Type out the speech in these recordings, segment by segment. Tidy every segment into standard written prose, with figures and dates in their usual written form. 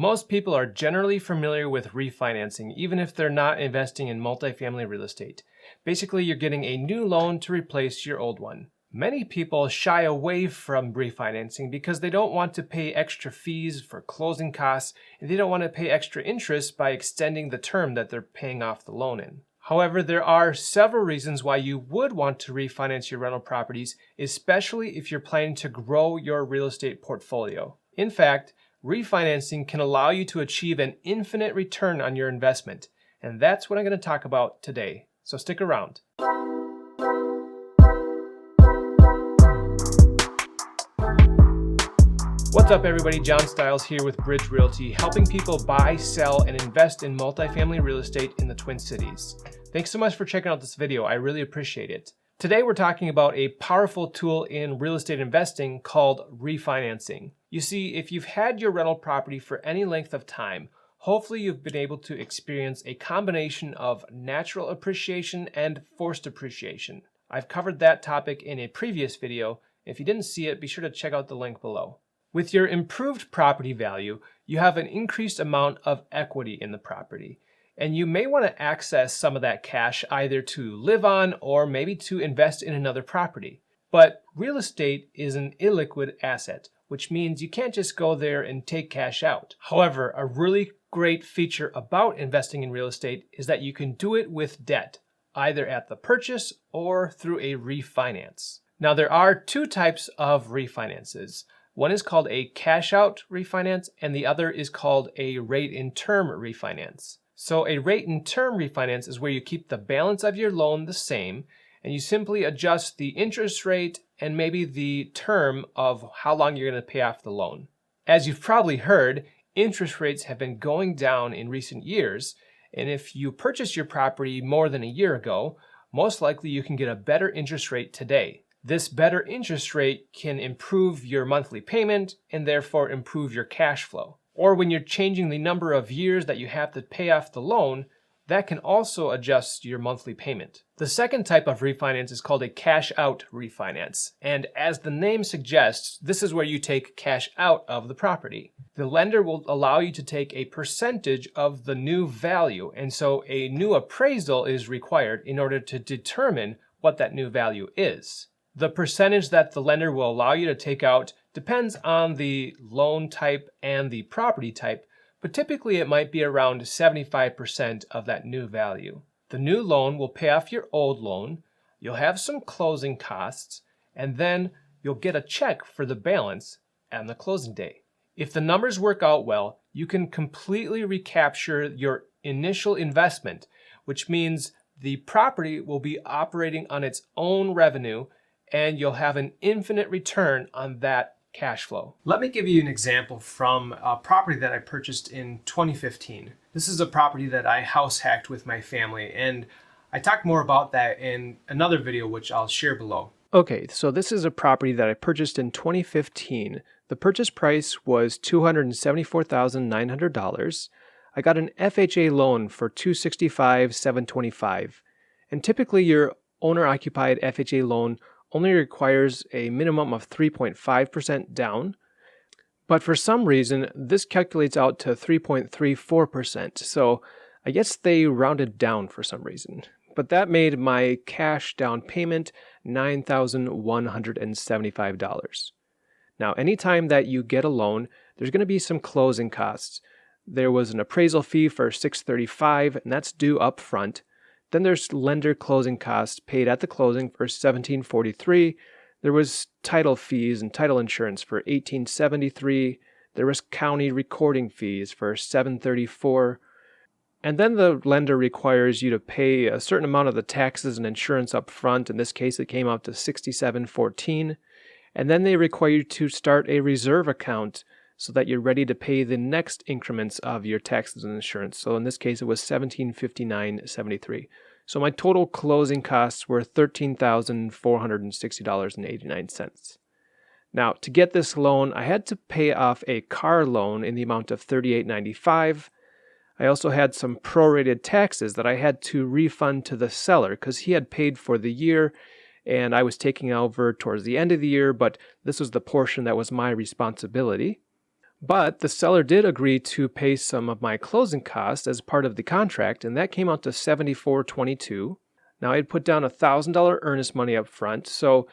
Most people are generally familiar with refinancing, even if they're not investing in multifamily real estate. Basically, you're getting a new loan to replace your old one. Many people shy away from refinancing because they don't want to pay extra fees for closing costs, and they don't want to pay extra interest by extending the term that they're paying off the loan in. However, there are several reasons why you would want to refinance your rental properties, especially if you're planning to grow your real estate portfolio. In fact, refinancing can allow you to achieve an infinite return on your investment, and that's what I'm going to talk about today. So stick around. What's up, everybody? John Stiles here with Bridge Realty, helping people buy, sell, and invest in multifamily real estate in the Twin Cities. Thanks so much for checking out this video. I really appreciate it. Today, we're talking about a powerful tool in real estate investing called refinancing. You see, if you've had your rental property for any length of time, hopefully you've been able to experience a combination of natural appreciation and forced appreciation. I've covered that topic in a previous video. If you didn't see it, be sure to check out the link below. With your improved property value, you have an increased amount of equity in the property, and you may want to access some of that cash either to live on or maybe to invest in another property. But real estate is an illiquid asset, which means you can't just go there and take cash out. However, a really great feature about investing in real estate is that you can do it with debt, either at the purchase or through a refinance. Now, there are two types of refinances. One is called a cash out refinance, and the other is called a rate in term refinance. So a rate in term refinance is where you keep the balance of your loan the same, and you simply adjust the interest rate and maybe the term of how long you're going to pay off the loan. As you've probably heard, interest rates have been going down in recent years, and if you purchased your property more than a year ago, most likely you can get a better interest rate today. This better interest rate can improve your monthly payment and therefore improve your cash flow. Or when you're changing the number of years that you have to pay off the loan, that can also adjust your monthly payment. The second type of refinance is called a cash out refinance. And as the name suggests, this is where you take cash out of the property. The lender will allow you to take a percentage of the new value, and so a new appraisal is required in order to determine what that new value is. The percentage that the lender will allow you to take out depends on the loan type and the property type, but typically it might be around 75% of that new value. The new loan will pay off your old loan, you'll have some closing costs, and then you'll get a check for the balance on the closing day. If the numbers work out well, you can completely recapture your initial investment, which means the property will be operating on its own revenue, and you'll have an infinite return on that cash flow. Let me give you an example from a property that I purchased in 2015. This is a property that I house hacked with my family, and I talk more about that in another video which I'll share below. Okay, so this is a property that I purchased in 2015. The purchase price was $274,900. I got an FHA loan for $265,725, and typically your owner-occupied FHA loan only requires a minimum of 3.5% down, but for some reason, this calculates out to 3.34%, so I guess they rounded down for some reason. But that made my cash down payment $9,175. Now, anytime that you get a loan, there's going to be some closing costs. There was an appraisal fee for $635, and that's due up front. Then there's lender closing costs paid at the closing for $1,743. There was title fees and title insurance for $1,873. There was county recording fees for $734. And then the lender requires you to pay a certain amount of the taxes and insurance up front. In this case, it came out to $6714. And then they require you to start a reserve account so that you're ready to pay the next increments of your taxes and insurance. So in this case, it was $1,759.73. So my total closing costs were $13,460.89. Now, to get this loan, I had to pay off a car loan in the amount of $38.95. I also had some prorated taxes that I had to refund to the seller because he had paid for the year and I was taking over towards the end of the year, but this was the portion that was my responsibility. But the seller did agree to pay some of my closing costs as part of the contract, and that came out to $74.22. Now I had put down $1,000 earnest money up front, so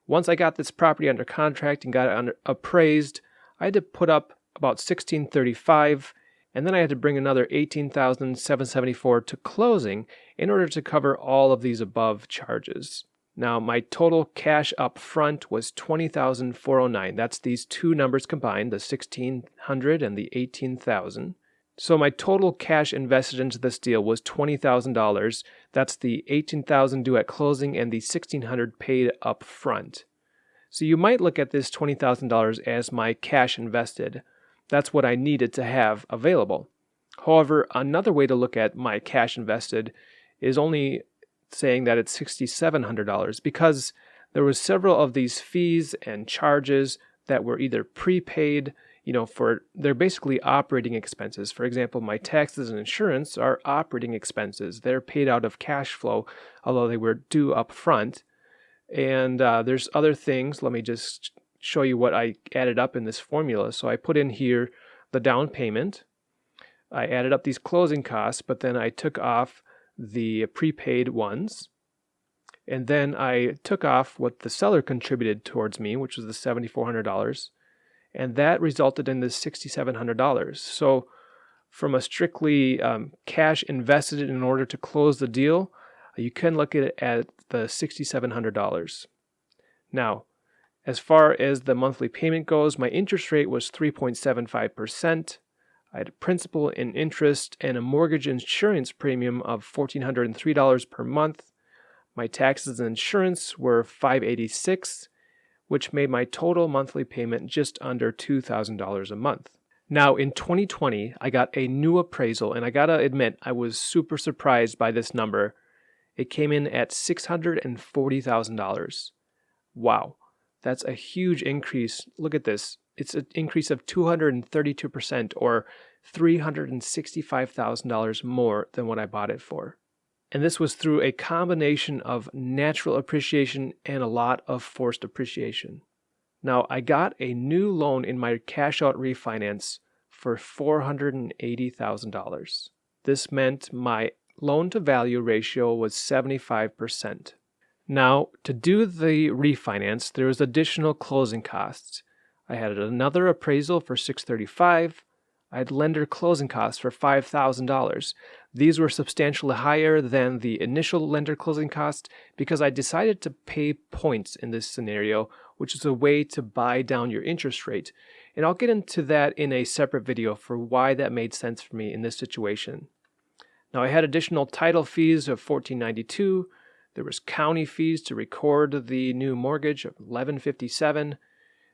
once I got this property under contract and got it appraised, I had to put up about $1,635, and then I had to bring another $18,774 to closing in order to cover all of these above charges. Now, my total cash up front was $20,409. That's these two numbers combined, the $1,600 and the $18,000. So my total cash invested into this deal was $20,000. That's the $18,000 due at closing and the $1,600 paid up front. So you might look at this $20,000 as my cash invested. That's what I needed to have available. However, another way to look at my cash invested is only saying that it's $6,700 because there was several of these fees and charges that were either prepaid, they're basically operating expenses. For example, my taxes and insurance are operating expenses. They're paid out of cash flow, although they were due up front. And there's other things. Let me just show you what I added up in this formula. So I put in here the down payment. I added up these closing costs, but then I took off the prepaid ones. And then I took off what the seller contributed towards me, which was the $7,400. And that resulted in this $6,700. So from a strictly cash invested in order to close the deal, you can look at it at the $6,700. Now, as far as the monthly payment goes, my interest rate was 3.75%. I had a principal and interest and a mortgage insurance premium of $1,403 per month. My taxes and insurance were $586, which made my total monthly payment just under $2,000 a month. Now, in 2020, I got a new appraisal, and I gotta admit, I was super surprised by this number. It came in at $640,000. Wow, that's a huge increase. Look at this. It's an increase of 232% or $365,000 more than what I bought it for. And this was through a combination of natural appreciation and a lot of forced appreciation. Now, I got a new loan in my cash out refinance for $480,000. This meant my loan to value ratio was 75%. Now, to do the refinance, there was additional closing costs. I had another appraisal for $635,000. I had lender closing costs for $5,000. These were substantially higher than the initial lender closing cost because I decided to pay points in this scenario, which is a way to buy down your interest rate. And I'll get into that in a separate video for why that made sense for me in this situation. Now, I had additional title fees of $1,492. There was county fees to record the new mortgage of $1,157.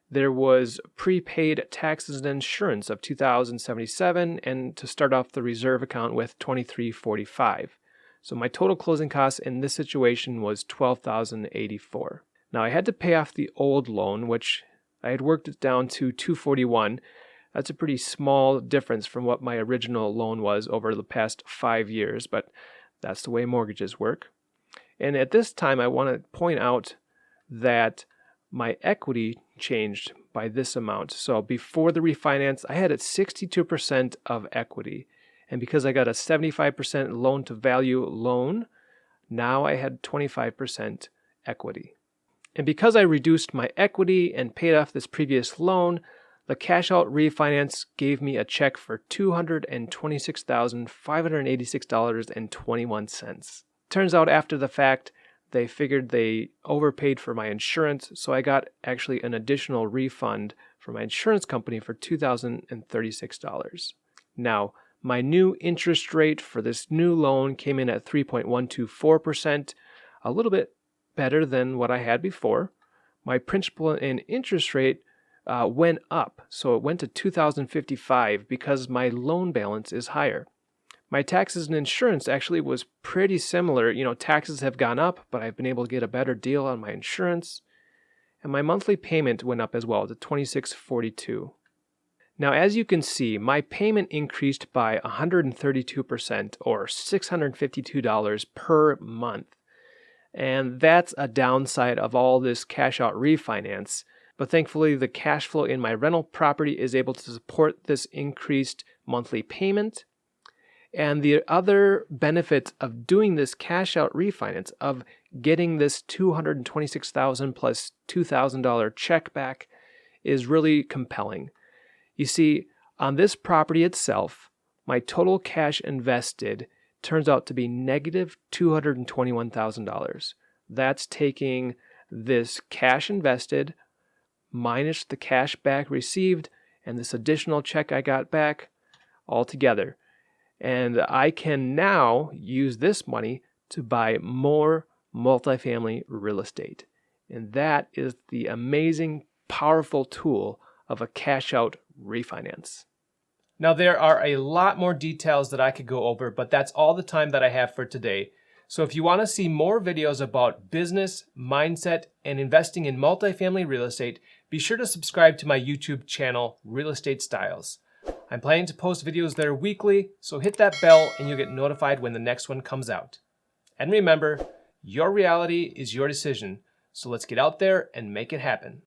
There was prepaid taxes and insurance of $2,077, and to start off the reserve account with $2,345. So my total closing costs in this situation was $12,084. Now I had to pay off the old loan, which I had worked it down to $241. That's a pretty small difference from what my original loan was over the past 5 years, but that's the way mortgages work. And at this time, I want to point out that my equity changed by this amount. So before the refinance, I had at 62% of equity. And because I got a 75% loan to value loan, now I had 25% equity. And because I reduced my equity and paid off this previous loan, the cash out refinance gave me a check for $226,586.21. Turns out after the fact, they figured they overpaid for my insurance, so I got actually an additional refund from my insurance company for $2,036. Now, my new interest rate for this new loan came in at 3.124%, a little bit better than what I had before. My principal and interest rate went up, so it went to $2,055 because my loan balance is higher. My taxes and insurance actually was pretty similar. Taxes have gone up, but I've been able to get a better deal on my insurance. And my monthly payment went up as well to $26.42. Now, as you can see, my payment increased by 132% or $652 per month. And that's a downside of all this cash out refinance. but thankfully the cash flow in my rental property is able to support this increased monthly payment. And the other benefit of doing this cash out refinance, of getting this $226,000 plus $2,000 check back, is really compelling. You see, on this property itself, my total cash invested turns out to be negative $221,000. That's taking this cash invested minus the cash back received and this additional check I got back all together. And I can now use this money to buy more multifamily real estate. And that is the amazing, powerful tool of a cash out refinance. Now, there are a lot more details that I could go over, but that's all the time that I have for today. So if you want to see more videos about business, mindset, and investing in multifamily real estate, be sure to subscribe to my YouTube channel, Real Estate Styles. I'm planning to post videos there weekly, so hit that bell and you'll get notified when the next one comes out. And remember, your reality is your decision, so let's get out there and make it happen.